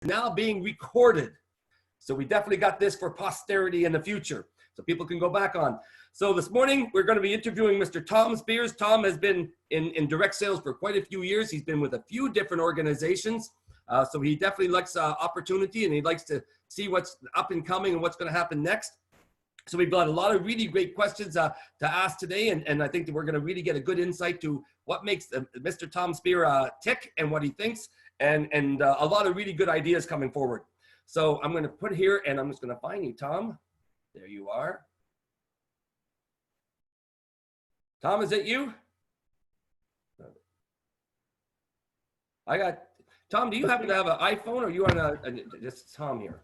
now being recorded. So we definitely got this for posterity in the future, so people can go back on. So this morning, we're going to be interviewing Mr. Tom Spears. Tom has been in direct sales for quite a few years. He's been with a few different organizations. So he definitely likes opportunity, and he likes to see what's up and coming and what's going to happen next. So we've got a lot of really great questions to ask today, and I think that we're going to really get a good insight to what makes Mr. Tom Spear tick and what he thinks, and a lot of really good ideas coming forward. So I'm going to put here, and I'm just going to find you, Tom. There you are. Tom, is it you? I got, Tom, do you happen to have an iPhone, or are you on just Tom here?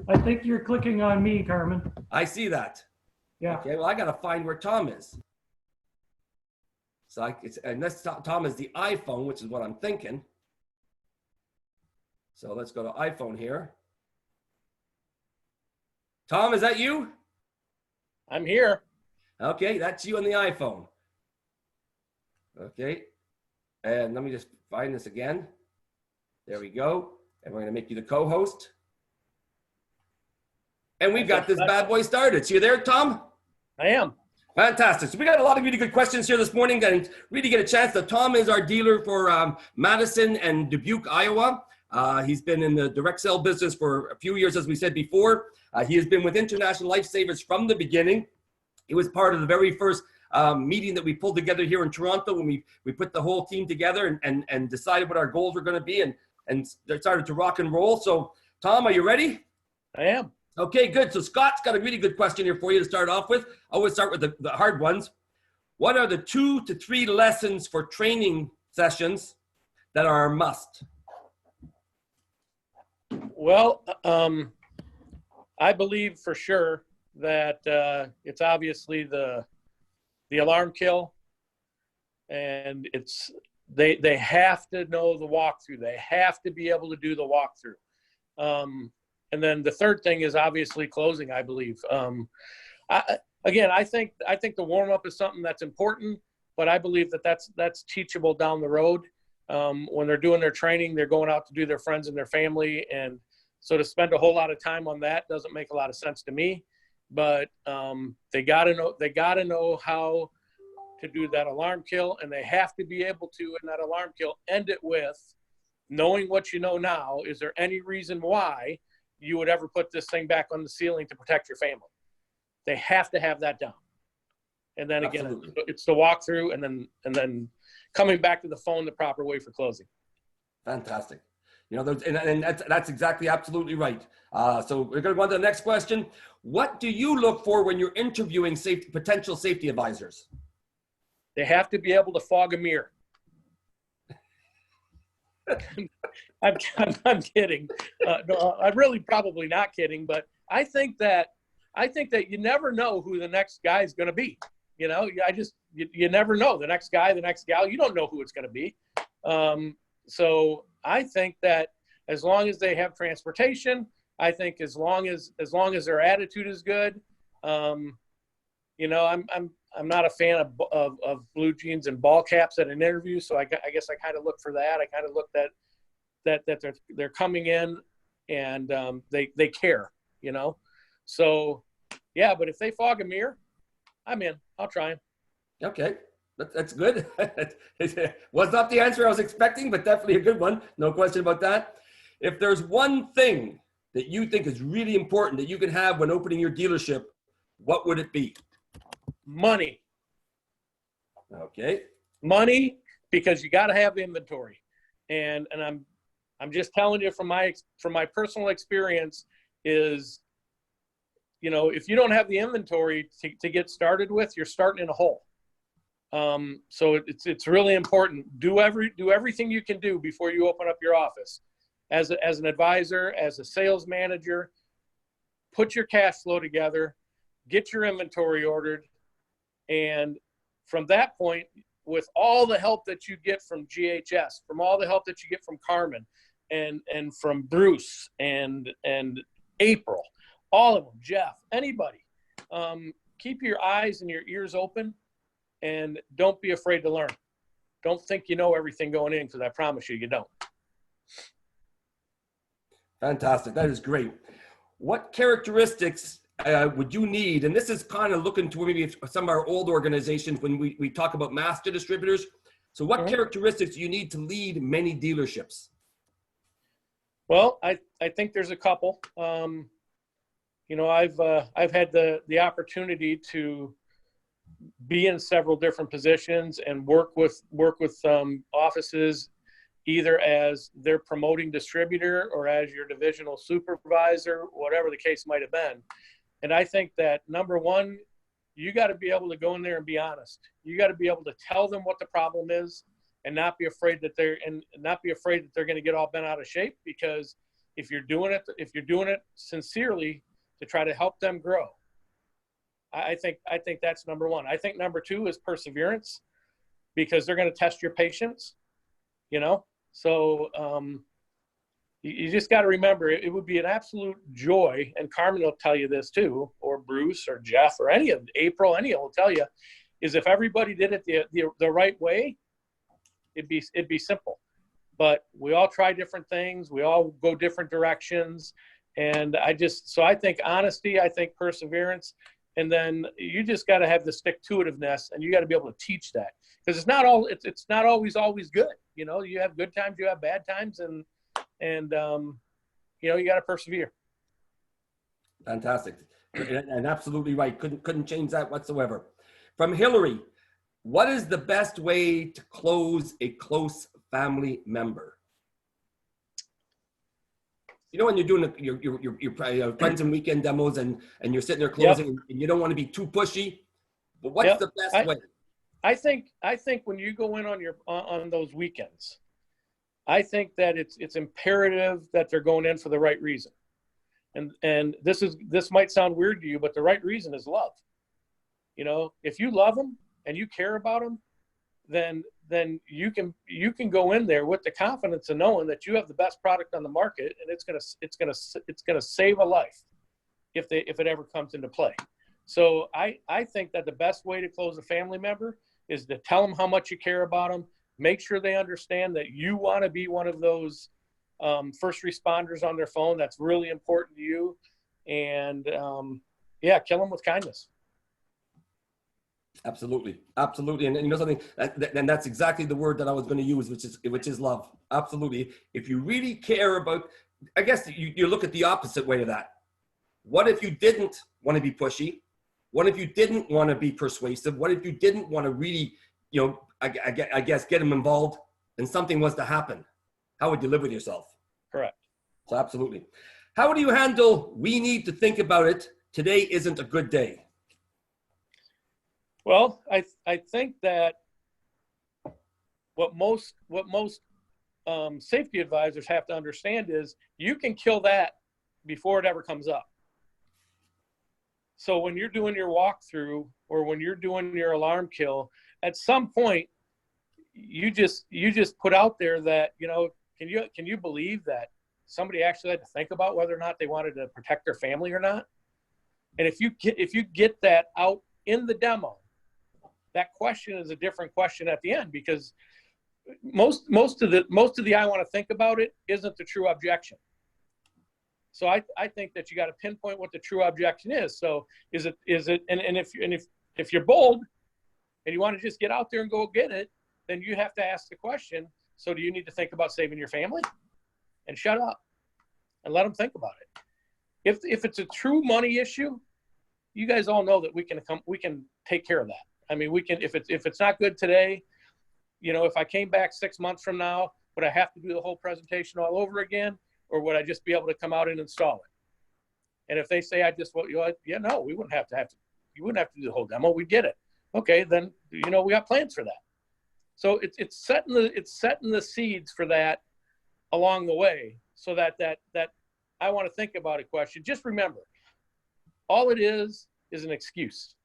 I think you're clicking on me, Carmen. I see that. Yeah. Okay, well, I got to find where Tom is. So unless Tom is the iPhone, which is what I'm thinking. So let's go to iPhone here. Tom, is that you? I'm here. Okay, that's you on the iPhone. Okay, and let me just find this again. There we go. And we're going to make you the co-host. And we've got this bad boy started. So you there, Tom? I am. Fantastic. So we got a lot of really good questions here this morning, and really get a chance that Tom is our dealer for Madison and Dubuque, Iowa. He's been in the direct sale business for a few years, as we said before. He has been with International Lifesavers from the beginning. He was part of the very first meeting that we pulled together here in Toronto when we put the whole team together and decided what our goals were going to be and started to rock and roll. So, Tom, are you ready? I am. Okay, good. So Scott's got a really good question here for you to start off with. I always start with the hard ones. What are the 2 to 3 lessons for training sessions that are a must? Well, I believe for sure that it's obviously the alarm kill, and they have to know the walkthrough. They have to be able to do the walkthrough. And then the third thing is obviously closing, I believe. I think the warm up is something that's important, but I believe that's teachable down the road. When they're doing their training, they're going out to do their friends and their family, and so to spend a whole lot of time on that doesn't make a lot of sense to me. But they gotta know how to do that alarm kill, and they have to be able to, in that alarm kill, end it with knowing what you know now. Is there any reason why you would ever put this thing back on the ceiling to protect your family? They have to have that down. And then again, Absolutely. it's the walkthrough, and then coming back to the phone the proper way for closing. Fantastic. You know, and that's exactly absolutely right. So we're going to go on to the next question. What do you look for when you're interviewing potential safety advisors? They have to be able to fog a mirror. I'm kidding. No, I'm really probably not kidding, but I think that you never know who the next guy is going to be. You know, you never know the next guy, the next gal. You don't know who it's going to be. So I think that as long as they have transportation, I think as long as their attitude is good, you know, I'm not a fan of blue jeans and ball caps at an interview. So I guess I kind of look for that. I kind of look that they're coming in and they care, you know. So yeah, but if they fog a mirror, I'm in. I'll try them. Okay, that's good. Was not the answer I was expecting, but definitely a good one. No question about that. If there's one thing that you think is really important that you can have when opening your dealership, what would it be? Money. Okay. Money, because you got to have inventory, and I'm just telling you from my personal experience is, you know, if you don't have the inventory to get started with, you're starting in a hole. So it's really important. Do everything you can do before you open up your office. As an advisor, as a sales manager, put your cash flow together, get your inventory ordered, and from that point, with all the help that you get from GHS, from all the help that you get from Carmen, and from Bruce and April, all of them, Jeff, anybody, keep your eyes and your ears open, and don't be afraid to learn. Don't think you know everything going in, because I promise you, you don't. Fantastic. That is great. What characteristics would you need? And this is kind of looking to maybe some of our old organizations when we talk about master distributors. So what characteristics do you need to lead many dealerships? Well, I think there's a couple. You know, I've had the opportunity to be in several different positions and work with offices, either as their promoting distributor or as your divisional supervisor, whatever the case might have been. And I think that number one, you got to be able to go in there and be honest. You got to be able to tell them what the problem is and not be afraid that they're going to get all bent out of shape, because if you're doing it sincerely to try to help them grow, I think that's number one. I think number two is perseverance, because they're going to test your patience, you know? So you just got to remember, it would be an absolute joy, and Carmen will tell you this too, or Bruce or Jeff or April, any of them will tell you, is if everybody did it the right way, it'd be simple. But we all try different things. We all go different directions. And so I think honesty, I think perseverance, and then you just got to have the stick-to-itiveness, and you got to be able to teach that, because it's not always good. You know, you have good times, you have bad times, and you know, you got to persevere. Fantastic, and absolutely right. Couldn't change that whatsoever. From Hillary, what is the best way to close a close family member? You know, when you're doing your friends and weekend demos and you're sitting there closing, and you don't want to be too pushy, but what's the best way? I think when you go in on those weekends, I think that it's imperative that they're going in for the right reason. And this might sound weird to you, but the right reason is love. You know, if you love them and you care about them, then you can go in there with the confidence of knowing that you have the best product on the market, and it's gonna save a life if it ever comes into play. So I think that the best way to close a family member is to tell them how much you care about them. Make sure they understand that you want to be one of those first responders on their phone. That's really important to you. And kill them with kindness. Absolutely. Absolutely. And you know something, and that's exactly the word that I was going to use, which is love. Absolutely. If you really care about, I guess you look at the opposite way of that. What if you didn't want to be pushy? What if you didn't want to be persuasive? What if you didn't want to really, you know, I guess get them involved and something was to happen? How would you live with yourself? Correct. So absolutely. How do you handle, we need to think about it, today isn't a good day? Well, I think that what most safety advisors have to understand is you can kill that before it ever comes up. So when you're doing your walkthrough or when you're doing your alarm kill, at some point you just put out there that, you know, can you believe that somebody actually had to think about whether or not they wanted to protect their family or not? And if you get that out in the demo, that question is a different question at the end, because most of the I want to think about it isn't the true objection. So I think that you got to pinpoint what the true objection is. So is it and if you're bold and you want to just get out there and go get it, then you have to ask the question, so do you need to think about saving your family? And shut up and let them think about it. If it's a true money issue, you guys all know that we can take care of that. I mean, we can, if it's not good today, you know, if I came back 6 months from now, would I have to do the whole presentation all over again? Or would I just be able to come out and install it? And if they say no, we wouldn't have to, you wouldn't have to do the whole demo. We'd get it. Okay, then, you know, we got plans for that. So it's setting the seeds for that along the way, so that I want to think about a question. Just remember, all it is an excuse.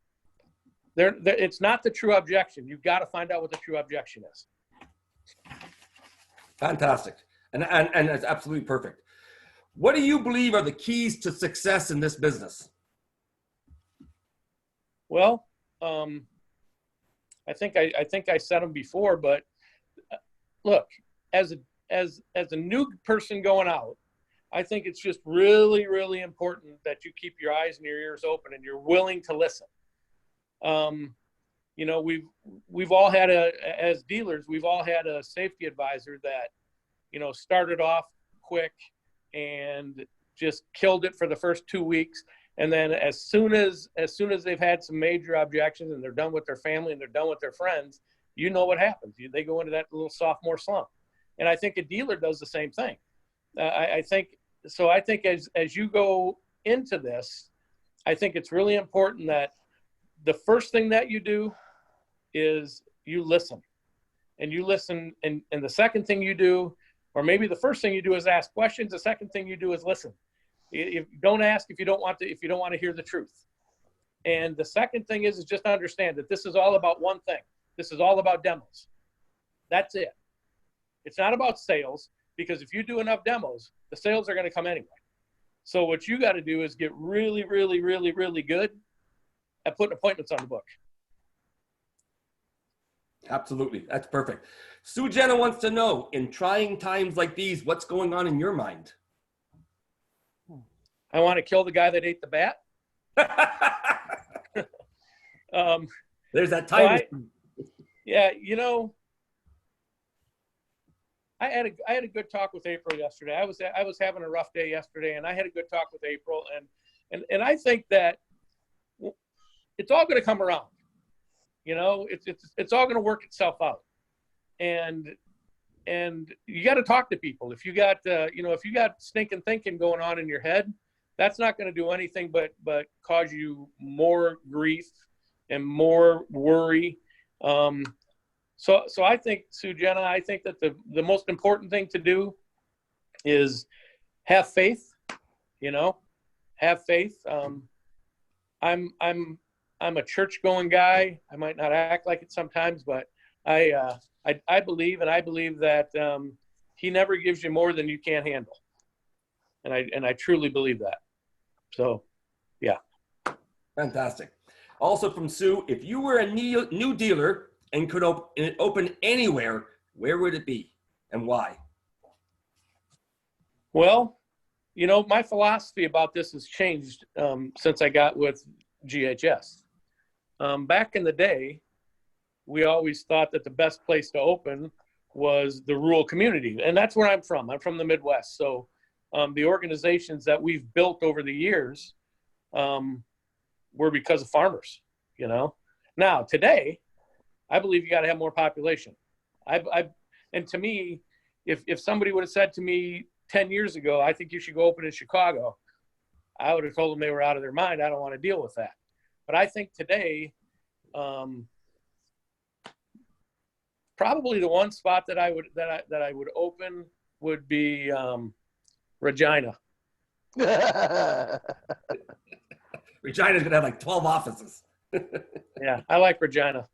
It's not the true objection. You've got to find out what the true objection is. Fantastic. And it's absolutely perfect. What do you believe are the keys to success in this business? Well, I think I said them before, but look, as a new person going out, I think it's just really, really important that you keep your eyes and your ears open and you're willing to listen. You know, we've all had as dealers, we've all had a safety advisor that, you know, started off quick and just killed it for the first 2 weeks. And then as soon as they've had some major objections and they're done with their family and they're done with their friends, you know what happens. They go into that little sophomore slump. And I think a dealer does the same thing. I think as you go into this, I think it's really important that the first thing that you do is you listen. And you listen, and the second thing you do, or maybe the first thing you do is ask questions. The second thing you do is listen. Don't ask if you don't want to hear the truth. And the second thing is just understand that this is all about one thing. This is all about demos. That's it. It's not about sales, because if you do enough demos, the sales are going to come anyway. So what you got to do is get really, really, really, really good at putting appointments on the book. Absolutely. That's perfect. Sue Jenna wants to know, in trying times like these, what's going on in your mind? I want to kill the guy that ate the bat. There's that time. Yeah, you know, I had a good talk with April yesterday. I was having a rough day yesterday, and I had a good talk with April, and I think that it's all going to come around. You know, it's all going to work itself out, and you got to talk to people. If you got if you got stinking thinking going on in your head, that's not going to do anything but cause you more grief and more worry. So I think, Sue Jenna, I think that the most important thing to do is have faith. You know, have faith. I'm a church going guy. I might not act like it sometimes, but I believe, and I believe that he never gives you more than you can't handle. And I truly believe that. So, yeah. Fantastic. Also from Sue, if you were a new dealer and could open anywhere, where would it be and why? Well, you know, my philosophy about this has changed since I got with GHS. Back in the day, we always thought that the best place to open was the rural community. And that's where I'm from. I'm from the Midwest. So the organizations that we've built over the years were because of farmers, you know. Now, today, I believe you got to have more population. And to me, if somebody would have said to me 10 years ago, I think you should go open in Chicago, I would have told them they were out of their mind. I don't want to deal with that. But I think today, probably the one spot that I would open would be Regina. Regina's going to have like 12 offices. Yeah, I like Regina.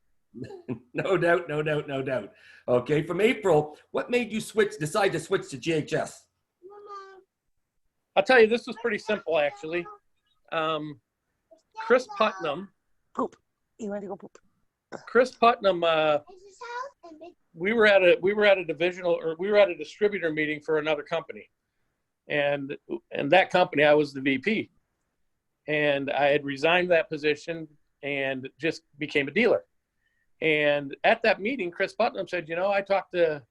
No doubt, no doubt, no doubt. Okay, from April, what made you decide to switch to GHS? I'll tell you, this was pretty simple, actually. Chris Putnam. Poop. You want to go poop? Chris Putnam. We were at a distributor meeting for another company, and that company I was the VP, and I had resigned that position and just became a dealer. And at that meeting, Chris Putnam said, you know, I talked to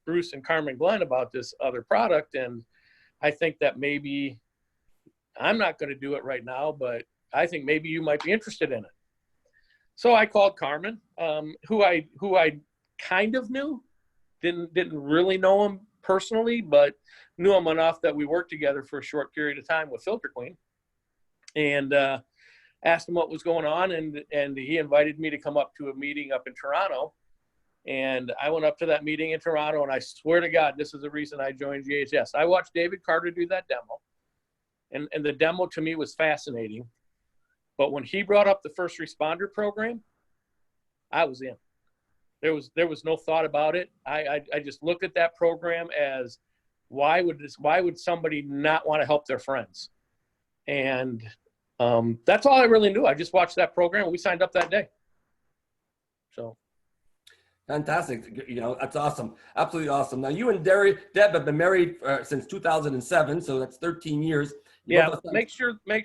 Bruce and Carmen Glenn about this other product, and I think that maybe I'm not going to do it right now, but I think maybe you might be interested in it. So I called Carmen, who I kind of knew, didn't really know him personally, but knew him enough that we worked together for a short period of time with Filter Queen, and asked him what was going on, and he invited me to come up to a meeting up in Toronto. And I went up to that meeting in Toronto, and I swear to God, this is the reason I joined GHS. I watched David Carter do that demo, and the demo to me was fascinating. But when he brought up the first responder program, I was in. There was no thought about it. I just looked at that program as why would somebody not want to help their friends? And that's all I really knew. I just watched that program, and we signed up that day. So Fantastic. You know, that's awesome. Absolutely awesome. Now, you and Deb have been married since 2007, so that's 13 years. You Yeah, both have- make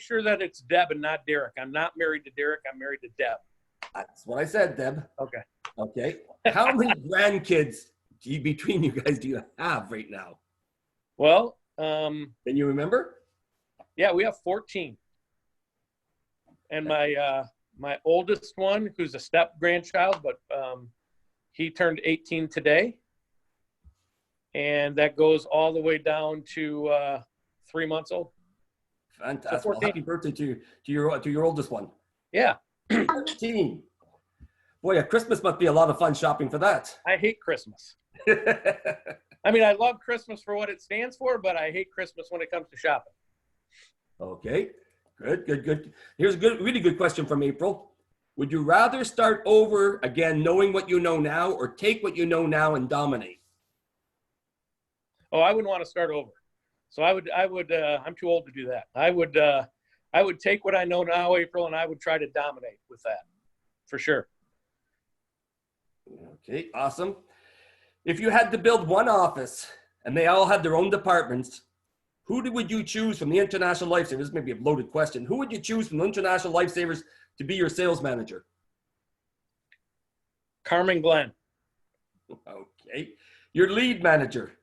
sure that it's Deb and not Derek. I'm not married to Derek. I'm married to Deb. That's what I said, Deb. Okay. Okay. How many grandkids between you guys do you have right now? Well, Can you remember? yeah, we have 14. And my oldest one, who's a step grandchild, but he turned 18 today. And that goes all the way down to 3 months old. Fantastic. So Well, happy birthday to your oldest one. Yeah, 13. Boy, a Christmas must be a lot of fun shopping for that. I hate Christmas. I mean, I love Christmas for what it stands for, but I hate Christmas when it comes to shopping. Okay, good. Here's a really good question from April. Would you rather start over again knowing what you know now, or take what you know now and dominate? Oh, I wouldn't want to start over. So I would, I'm too old to do that. I would take what I know now, April, and I would try to dominate with that, for sure. Okay, awesome. If you had to build one office and they all had their own departments, would you choose from the International Lifesavers? This may be a loaded question. Who would you choose from the International Lifesavers to be your sales manager? Carmen Glenn. Okay. Your lead manager?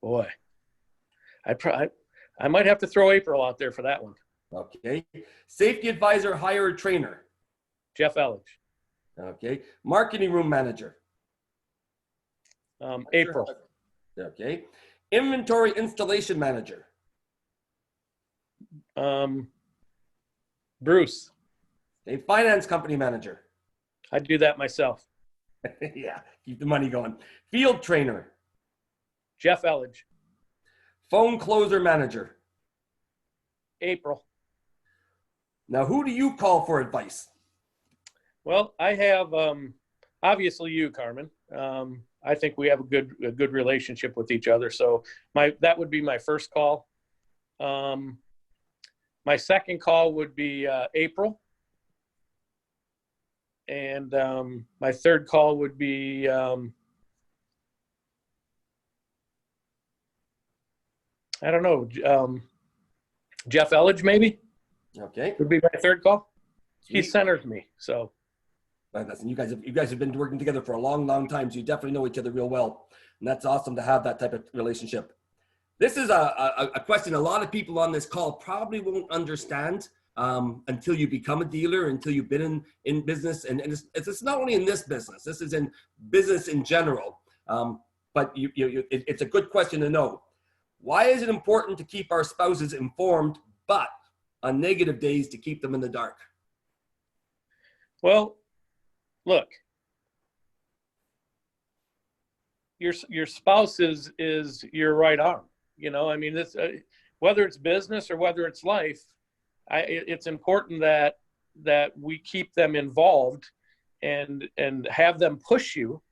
Boy, I might have to throw April out there for that one. Okay. Safety advisor, hire, or trainer? Jeff Elledge. Okay. Marketing room manager? April. Okay. Inventory installation manager? Bruce. Okay. Finance company manager? I do that myself. Yeah, keep the money going. Field trainer? Jeff Elledge. Phone closer manager? April. Now, who do you call for advice? Well, I have obviously you, Carmen. I think we have a good relationship with each other. So that would be my first call. My second call would be April. And my third call would be I don't know, Jeff Elledge maybe Okay. would be my third call. He centers me, so. Listen, you guys have been working together for a long, long time, so you definitely know each other real well, and that's awesome to have that type of relationship. This is a question a lot of people on this call probably won't understand until you become a dealer, until you've been in business, and it's not only in this business. This is in business in general. But it's a good question to know. Why is it important to keep our spouses informed, but on negative days to keep them in the dark? Well, look, your spouse is your right arm. You know, I mean, this whether it's business or whether it's life, it's important that we keep them involved and have them push you.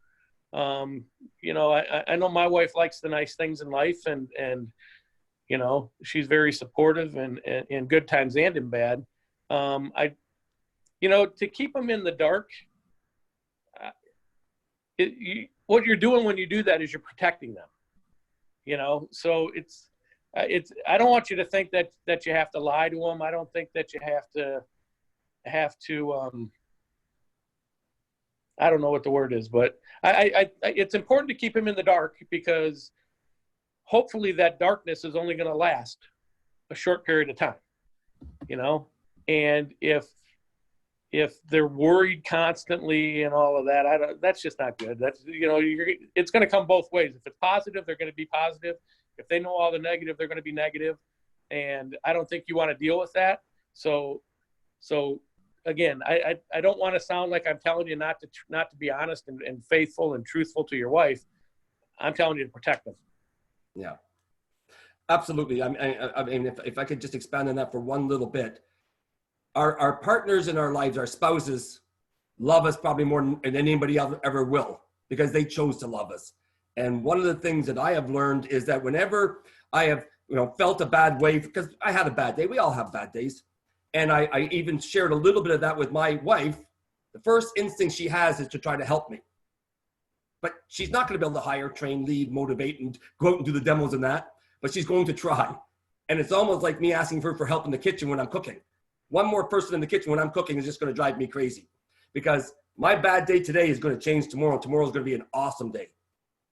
You know, I know my wife likes the nice things in life, and you know, she's very supportive and in good times and in bad. You know, to keep them in the dark, what you're doing when you do that is you're protecting them. You know, so it's I don't want you to think that you have to lie to them. I don't think that you have to I don't know what the word is, but it's important to keep him in the dark, because hopefully that darkness is only going to last a short period of time, you know? And if they're worried constantly and all of that, that's just not good. That's, you know, it's going to come both ways. If it's positive, they're going to be positive. If they know all the negative, they're going to be negative. And I don't think you want to deal with that. So again, I don't want to sound like I'm telling you not to be honest and faithful and truthful to your wife. I'm telling you to protect them. Yeah, absolutely. I mean, if I could just expand on that for one little bit, our partners in our lives, our spouses, love us probably more than anybody else ever will, because they chose to love us. And one of the things that I have learned is that whenever I have, felt a bad way, because I had a bad day, we all have bad days. And I even shared a little bit of that with my wife. The first instinct she has is to try to help me. But she's not going to be able to hire, train, lead, motivate, and go out and do the demos and that. But she's going to try. And it's almost like me asking her for help in the kitchen when I'm cooking. One more person in the kitchen when I'm cooking is just going to drive me crazy. Because my bad day today is going to change tomorrow. Tomorrow is going to be an awesome day.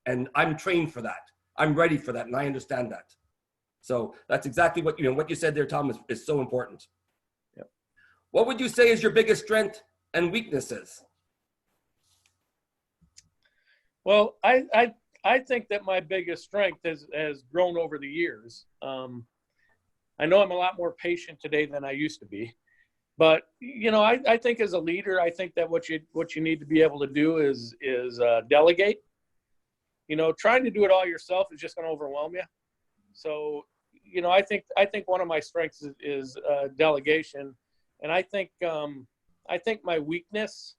And I'm trained for that. I'm ready for that, and I understand that. So that's exactly what you said there, Tom, is so important. Yep. What would you say is your biggest strength and weaknesses? Well, I think that my biggest strength has grown over the years. I know I'm a lot more patient today than I used to be, but I think as a leader, I think that what you need to be able to do is delegate. Trying to do it all yourself is just going to overwhelm you. So, I think one of my strengths is delegation, and I think my weakness.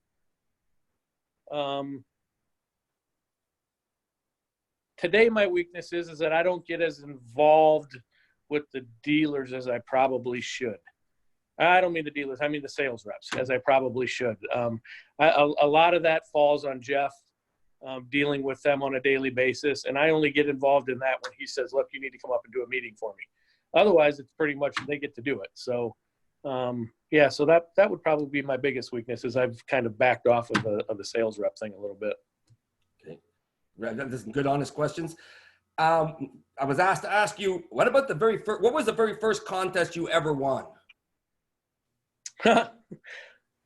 Today, my weakness is that I don't get as involved with the dealers as I probably should. I don't mean the dealers, I mean the sales reps, as I probably should. A lot of that falls on Jeff, dealing with them on a daily basis, and I only get involved in that when he says, look, you need to come up and do a meeting for me. Otherwise, it's pretty much they get to do it. So, so that would probably be my biggest weakness, is I've kind of backed off of the sales rep thing a little bit. That's some good, honest questions. I was asked to ask you, what was the very first contest you ever won?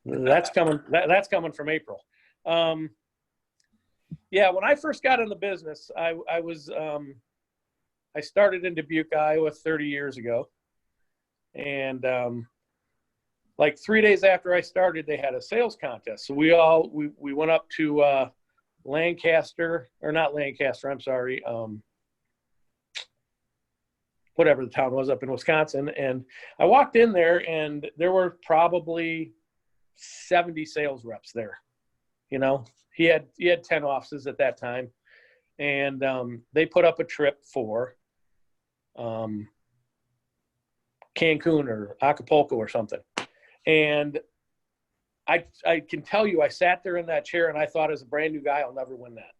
That's coming from April. When I first got in the business, I started in Dubuque, Iowa 30 years ago. And like 3 days after I started, they had a sales contest. So we went up to Lancaster, or not Lancaster, I'm sorry, whatever the town was up in Wisconsin. And I walked in there, and there were probably 70 sales reps there. He had 10 offices at that time, and they put up a trip for Cancun or Acapulco or something. And I can tell you, I sat there in that chair and I thought, as a brand new guy, I'll never win that.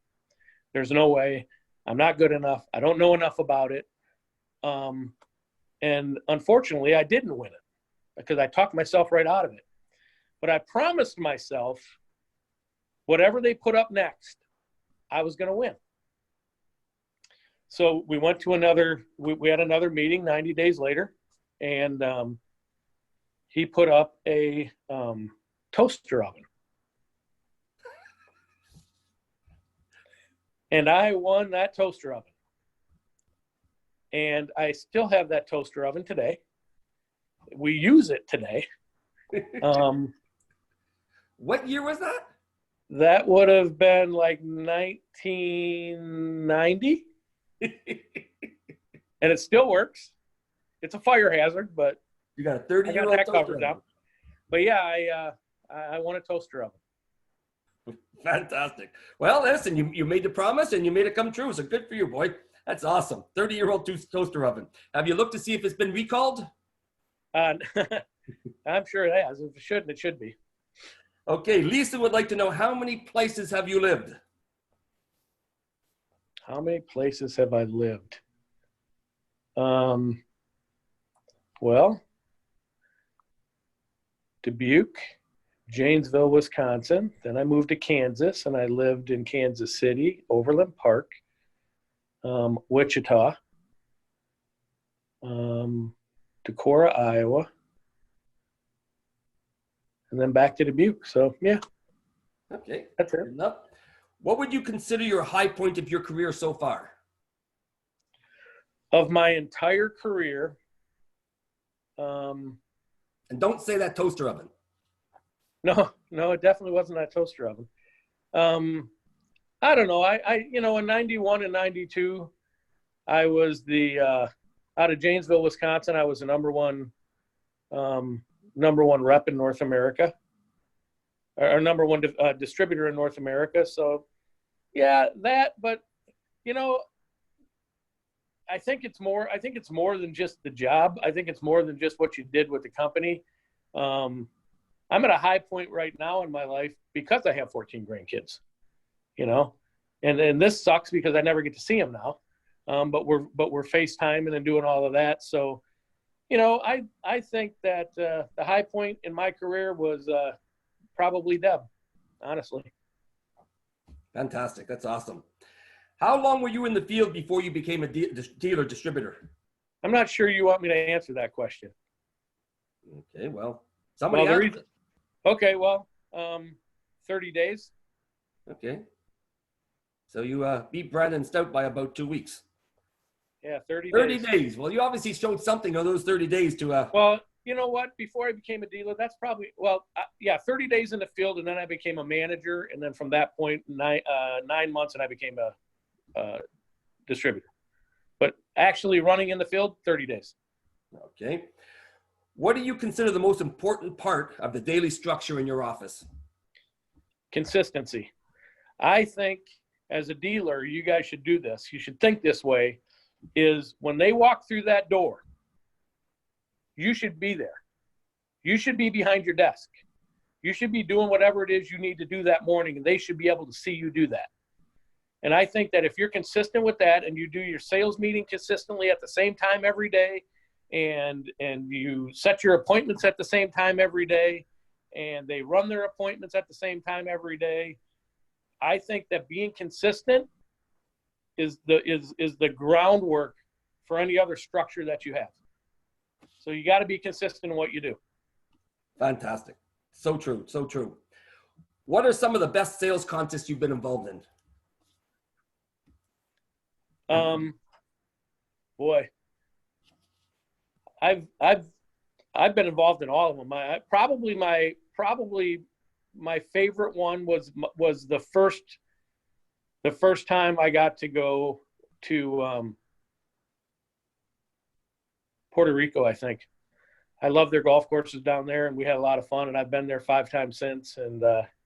There's no way. I'm not good enough. I don't know enough about it. And unfortunately, I didn't win it because I talked myself right out of it. But I promised myself, whatever they put up next, I was going to win. So we went to we had another meeting 90 days later, and he put up a toaster oven. And I won that toaster oven. And I still have that toaster oven today. We use it today. What year was that? That would have been like 1990. And it still works. It's a fire hazard, but You got a 30-year-old I got that toaster covered oven. now. But yeah, I won a toaster oven. Fantastic. Well, listen, you made the promise and you made it come true. So good for you, boy. That's awesome. 30-year-old toaster oven. Have you looked to see if it's been recalled? I'm sure it has. If it shouldn't, it should be. Okay, Lisa would like to know, how many places have you lived? How many places have I lived? Well, Dubuque, Janesville, Wisconsin. Then I moved to Kansas, and I lived in Kansas City, Overland Park, Wichita, Decorah, Iowa, and then back to Dubuque. So, yeah. Okay, That's it. good enough. What would you consider your high point of your career so far? Of my entire career, And don't say that toaster oven. No, it definitely wasn't that toaster oven. I don't know. I in 91 and 92, I was out of Janesville, Wisconsin. I was the number one rep in North America, or number one distributor in North America. So yeah, that, but I think it's more than just the job. I think it's more than just what you did with the company. I'm at a high point right now in my life because I have 14 grandkids, you know, and this sucks because I never get to see them now. But we're FaceTiming and doing all of that. So, you know, I think that the high point in my career was probably Deb, honestly. Fantastic. That's awesome. How long were you in the field before you became a dealer distributor? I'm not sure you want me to answer that question. Okay, well, somebody Well, asked. okay, well, 30 days. Okay. So you beat Brandon Stout by about 2 weeks. Yeah, 30 30 days. days. Well, you obviously showed something on those 30 days to Well, you know what? Before I became a dealer, that's probably, well, yeah, 30 days in the field, and then I became a manager. And then from that point, 9 months, and I became a distributor. But actually running in the field, 30 days. Okay. What do you consider the most important part of the daily structure in your office? Consistency. I think as a dealer, you guys should do this. You should think this way, is when they walk through that door, you should be there. You should be behind your desk. You should be doing whatever it is you need to do that morning, and they should be able to see you do that. And I think that if you're consistent with that and you do your sales meeting consistently at the same time every day, and you set your appointments at the same time every day, and they run their appointments at the same time every day, I think that being consistent is the groundwork for any other structure that you have. So you got to be consistent in what you do. Fantastic. So true. So true. What are some of the best sales contests you've been involved in? Boy, I've been involved in all of them. Probably my favorite one was the first time I got to go to Puerto Rico, I think. I love their golf courses down there, and we had a lot of fun, and I've been there 5 times since. And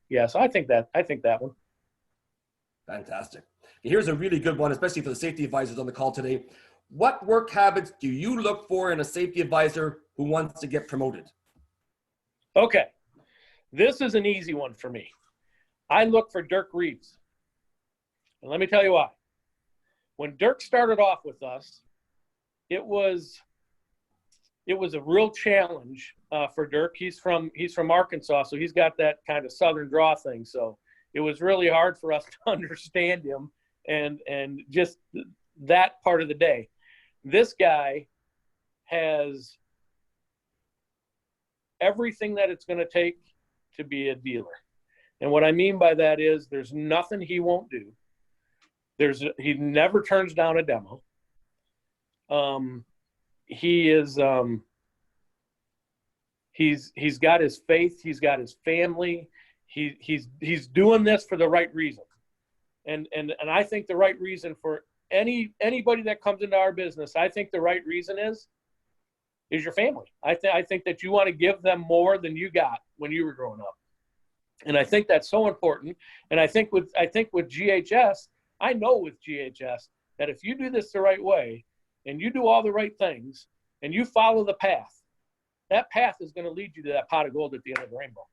yeah, so I think that one. Fantastic. Here's a really good one, especially for the safety advisors on the call today. What work habits do you look for in a safety advisor who wants to get promoted? Okay. This is an easy one for me. I look for Dirk Reeves. And let me tell you why. When Dirk started off with us, it was a real challenge for Dirk. He's from Arkansas, so he's got that kind of southern draw thing. So it was really hard for us to understand him and just that part of the day. This guy has everything that it's going to take to be a dealer. And what I mean by that is there's nothing he won't do. He never turns down a demo. He is he's got his faith, he's got his family. He's doing this for the right reason. And I think the right reason for anybody that comes into our business, I think the right reason is your family. I think that you want to give them more than you got when you were growing up. And I think that's so important. And I think with GHS, I know with GHS that if you do this the right way and you do all the right things and you follow the path, that path is going to lead you to that pot of gold at the end of the rainbow.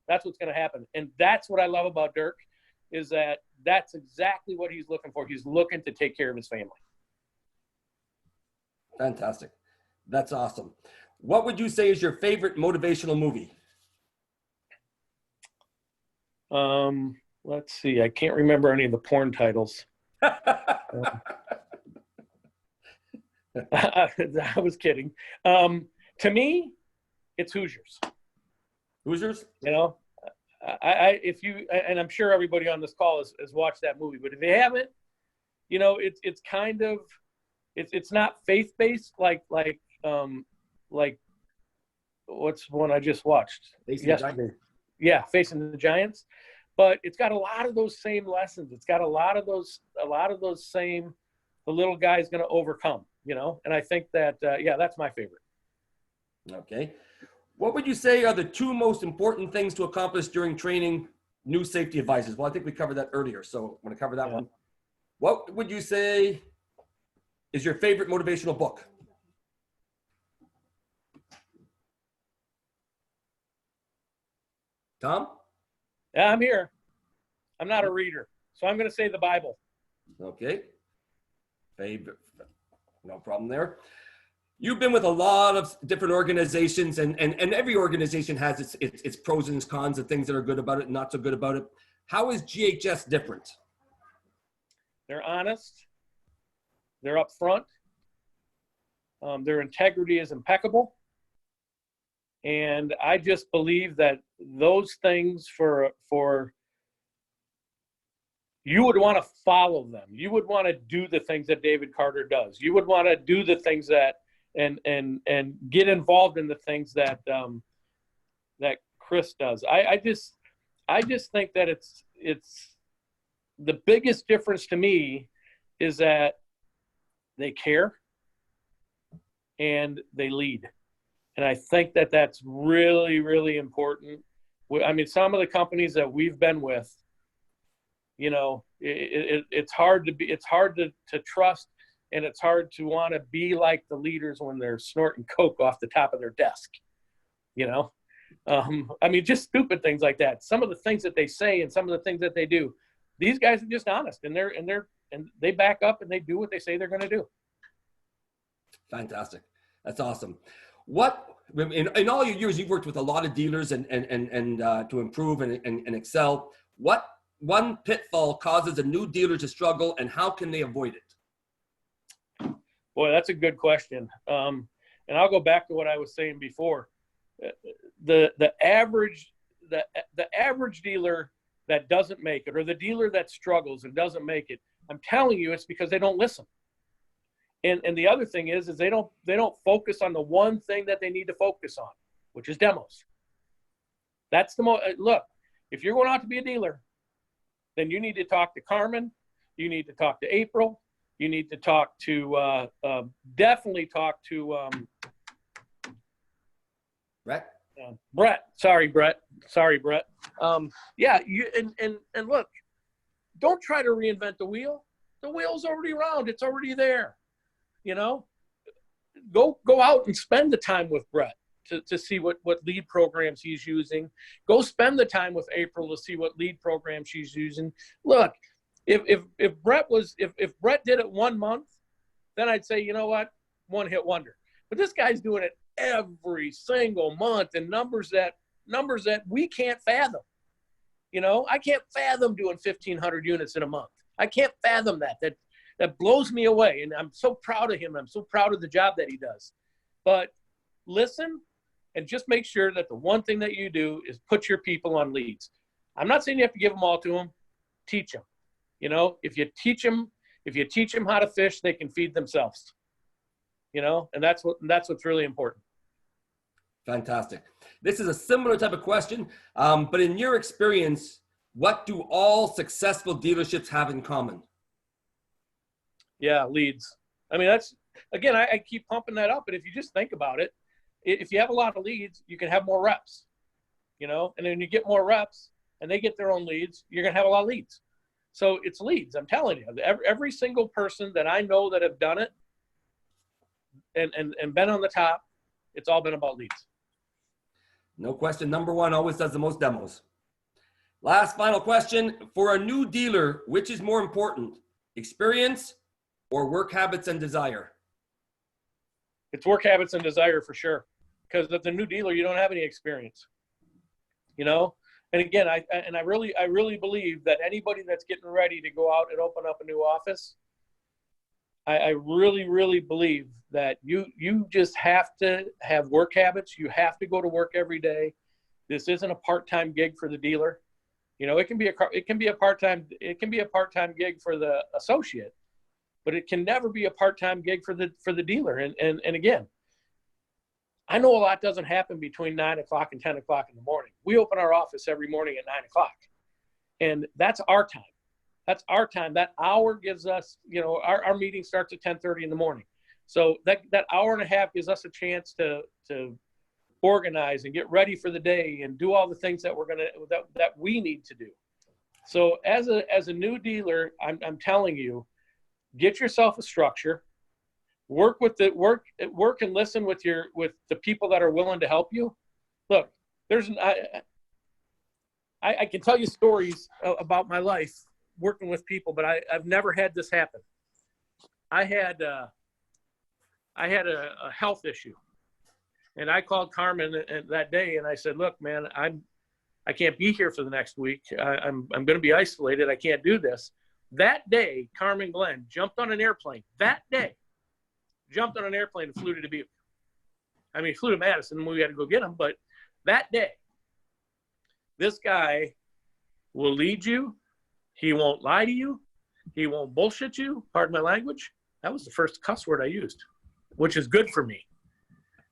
That's what's going to happen. And that's what I love about Dirk, is that that's exactly what he's looking for. He's looking to take care of his family. Fantastic. That's awesome. What would you say is your favorite motivational movie? Let's see. I can't remember any of the porn titles. I was kidding. To me, it's Hoosiers. Hoosiers? You know, if you, and I'm sure everybody on this call has watched that movie, but if they haven't, you know, it's kind of, it's not faith-based like what's one I just watched yesterday. Yeah, Facing the Giants. But it's got a lot of those same lessons. It's got a lot of those same, the little guy's going to overcome, you know? And I think that, yeah, that's my favorite. Okay. What would you say are the 2 most important things to accomplish during training new safety advisors? Well, I think we covered that earlier, so I'm going to cover that one. What would you say is your favorite motivational book? Tom? Yeah, I'm here. I'm not a reader, so I'm going to say the Bible. Okay. Favorite. No problem there. You've been with a lot of different organizations, and every organization has its pros and its cons and things that are good about it and not so good about it. How is GHS different? They're honest. They're upfront. Their integrity is impeccable. And I just believe that those things for you would want to follow them. You would want to do the things that David Carter does. You would want to do the things that and get involved in the things that that Chris does. I just think that it's the biggest difference to me is that they care and they lead. And I think that that's really, really important. I mean, some of the companies that we've been with, you know, it's hard to trust, and it's hard to want to be like the leaders when they're snorting coke off the top of their desk, you know. I mean, just stupid things like that. Some of the things that they say and some of the things that they do, these guys are just honest, and they back up and they do what they say they're going to do. Fantastic. That's awesome. What in all your years, you've worked with a lot of dealers and to improve and excel. What one pitfall causes a new dealer to struggle, and how can they avoid it? Boy, that's a good question. And I'll go back to what I was saying before. The average dealer that doesn't make it, or the dealer that struggles and doesn't make it, I'm telling you, it's because they don't listen. And the other thing is they don't focus on the one thing that they need to focus on, which is demos. That's the most. Look, if you're going out to be a dealer, then you need to talk to Carmen. You need to talk to April. You need to talk to definitely talk to Brett. Brett. Sorry, Brett. Yeah. And look, don't try to reinvent the wheel. The wheel's already around. It's already there. You know, go out and spend the time with Brett to see what lead programs he's using. Go spend the time with April to see what lead program she's using. Look, if Brett did it 1 month, then I'd say, you know what, one hit wonder. But this guy's doing it every single month in numbers that we can't fathom. You know, I can't fathom doing 1,500 units in a month. I can't fathom that. That blows me away. And I'm so proud of him. I'm so proud of the job that he does. But listen and just make sure that the one thing that you do is put your people on leads. I'm not saying you have to give them all to them. Teach them. You know, if you teach them how to fish, they can feed themselves. You know, and that's what's really important. Fantastic. This is a similar type of question, but in your experience, what do all successful dealerships have in common? Yeah, leads. I mean, that's, again, I keep pumping that up. But if you just think about it, if you have a lot of leads, you can have more reps, you know, and then you get more reps and they get their own leads, you're going to have a lot of leads. So it's leads. I'm telling you, every single person that I know that have done it and been on the top, it's all been about leads. No question. Number one always does the most demos. Last final question. For a new dealer, which is more important, experience or work habits and desire? It's work habits and desire for sure. Because as a new dealer, you don't have any experience, you know? And again, I really believe that anybody that's getting ready to go out and open up a new office, I really, really believe that you just have to have work habits. You have to go to work every day. This isn't a part-time gig for the dealer. You know, it can be a part-time gig for the associate, but it can never be a part-time gig for the dealer. And again, I know a lot doesn't happen between 9 o'clock and 10 o'clock in the morning. We open our office every morning at 9 o'clock, and that's our time. That's our time. That hour gives us, you know, our meeting starts at 10:30 in the morning. So that hour and a half gives us a chance to organize and get ready for the day and do all the things that that we need to do. So as a new dealer, I'm telling you, get yourself a structure, work and listen with the people that are willing to help you. Look, I can tell you stories about my life working with people, but I've never had this happen. I had a health issue, and I called Carmen that day, and I said, "Look, man, I can't be here for the next week. I'm going to be isolated. I can't do this." That day, Carmen Glenn jumped on an airplane. That day, jumped on an airplane and flew to Dubuque. I mean, flew to Madison. We had to go get him, but that day, this guy will lead you. He won't lie to you. He won't bullshit you. Pardon my language. That was the first cuss word I used, which is good for me.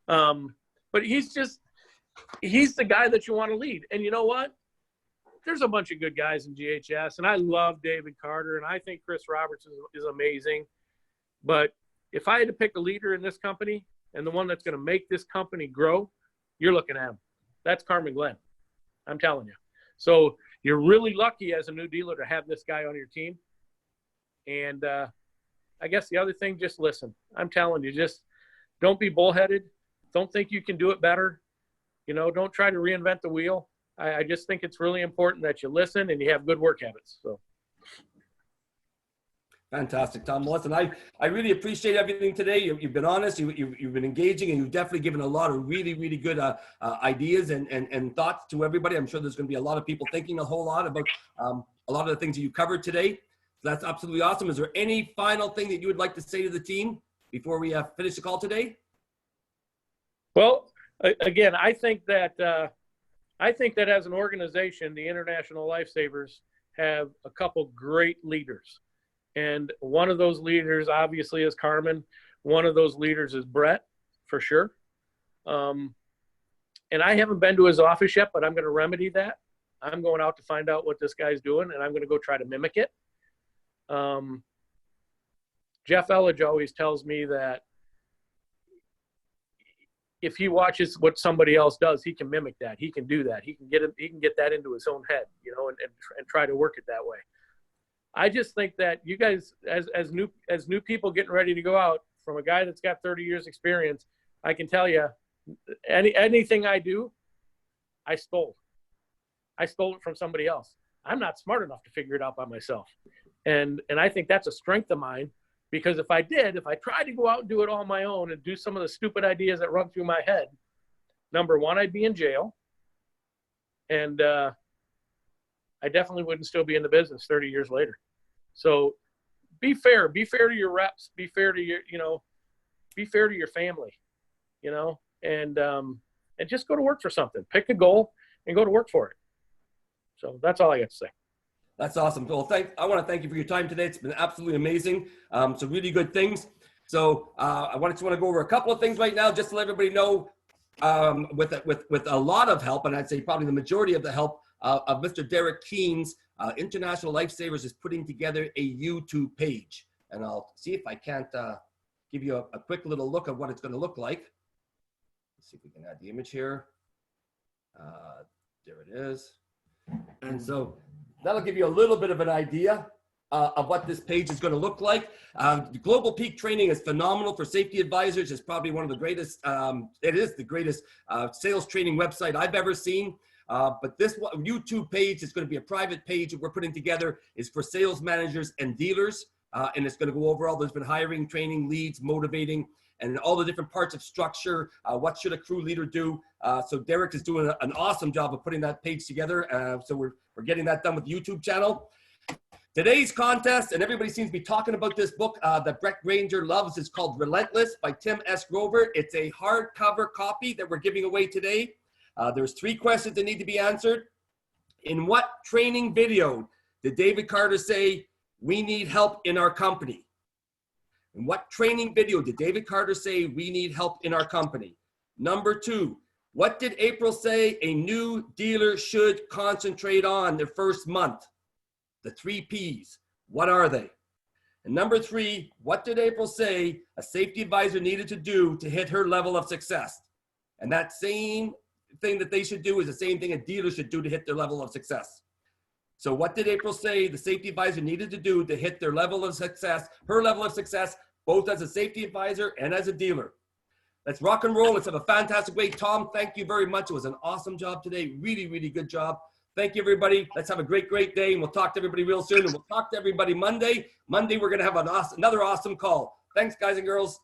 But he's the guy that you want to lead. And you know what? There's a bunch of good guys in GHS, and I love David Carter, and I think Chris Roberts is amazing. But if I had to pick a leader in this company and the one that's going to make this company grow, you're looking at him. That's Carmen Glenn. I'm telling you. So you're really lucky as a new dealer to have this guy on your team. And I guess the other thing, just listen. I'm telling you, just don't be bullheaded. Don't think you can do it better. You know, don't try to reinvent the wheel. I just think it's really important that you listen and you have good work habits. So. Fantastic, Tom. Well, listen, I really appreciate everything today. You've been honest, you've been engaging, and you've definitely given a lot of really, really good ideas and thoughts to everybody. I'm sure there's going to be a lot of people thinking a whole lot about a lot of the things that you covered today. So that's absolutely awesome. Is there any final thing that you would like to say to the team before we finish the call today? Well, again, I think that as an organization, the International Lifesavers have a couple great leaders. And one of those leaders, obviously, is Carmen. One of those leaders is Brett, for sure. And I haven't been to his office yet, but I'm going to remedy that. I'm going out to find out what this guy's doing, and I'm going to go try to mimic it. Jeff Elledge always tells me that if he watches what somebody else does, he can mimic that. He can do that. He can get that into his own head, you know, and try to work it that way. I just think that you guys, as new people getting ready to go out, from a guy that's got 30 years experience, I can tell you, anything I do, I stole. I stole it from somebody else. I'm not smart enough to figure it out by myself. And I think that's a strength of mine, because if I tried to go out and do it all on my own and do some of the stupid ideas that run through my head, number one, I'd be in jail. And I definitely wouldn't still be in the business 30 years later. So be fair to your reps, be fair to your family, you know, and just go to work for something. Pick a goal and go to work for it. So that's all I got to say. That's awesome. Well, I want to thank you for your time today. It's been absolutely amazing. Some really good things. So I just want to go over a couple of things right now, just to let everybody know, with a lot of help, and I'd say probably the majority of the help of Mr. Derek Keen's, International Lifesavers is putting together a YouTube page. And I'll see if I can't give you a quick little look of what it's going to look like. Let's see if we can add the image here. There it is. And so that'll give you a little bit of an idea of what this page is going to look like. Global Peak Training is phenomenal for safety advisors. It's probably one of the greatest, it is the greatest sales training website I've ever seen. But this YouTube page is going to be a private page that we're putting together, is for sales managers and dealers. And it's going to go over all those been hiring, training, leads, motivating, and all the different parts of structure. What should a crew leader do? So Derek is doing an awesome job of putting that page together. So we're getting that done with the YouTube channel. Today's contest, and everybody seems to be talking about this book that Brett Granger loves, is called Relentless by Tim S. Grover. It's a hardcover copy that we're giving away today. There's 3 questions that need to be answered. In what training video did David Carter say, "We need help in our company"? In what training video did David Carter say, "We need help in our company"? Number 2, what did April say a new dealer should concentrate on their first month? The 3 Ps. What are they? And number 3, what did April say a safety advisor needed to do to hit her level of success? And that same thing that they should do is the same thing a dealer should do to hit their level of success. So what did April say the safety advisor needed to do to hit their level of success, her level of success, both as a safety advisor and as a dealer? Let's rock and roll. Let's have a fantastic way. Tom, thank you very much. It was an awesome job today. Really, really good job. Thank you, everybody. Let's have a great, great day. And we'll talk to everybody real soon. And we'll talk to everybody Monday. Monday, we're going to have another awesome call. Thanks, guys and girls.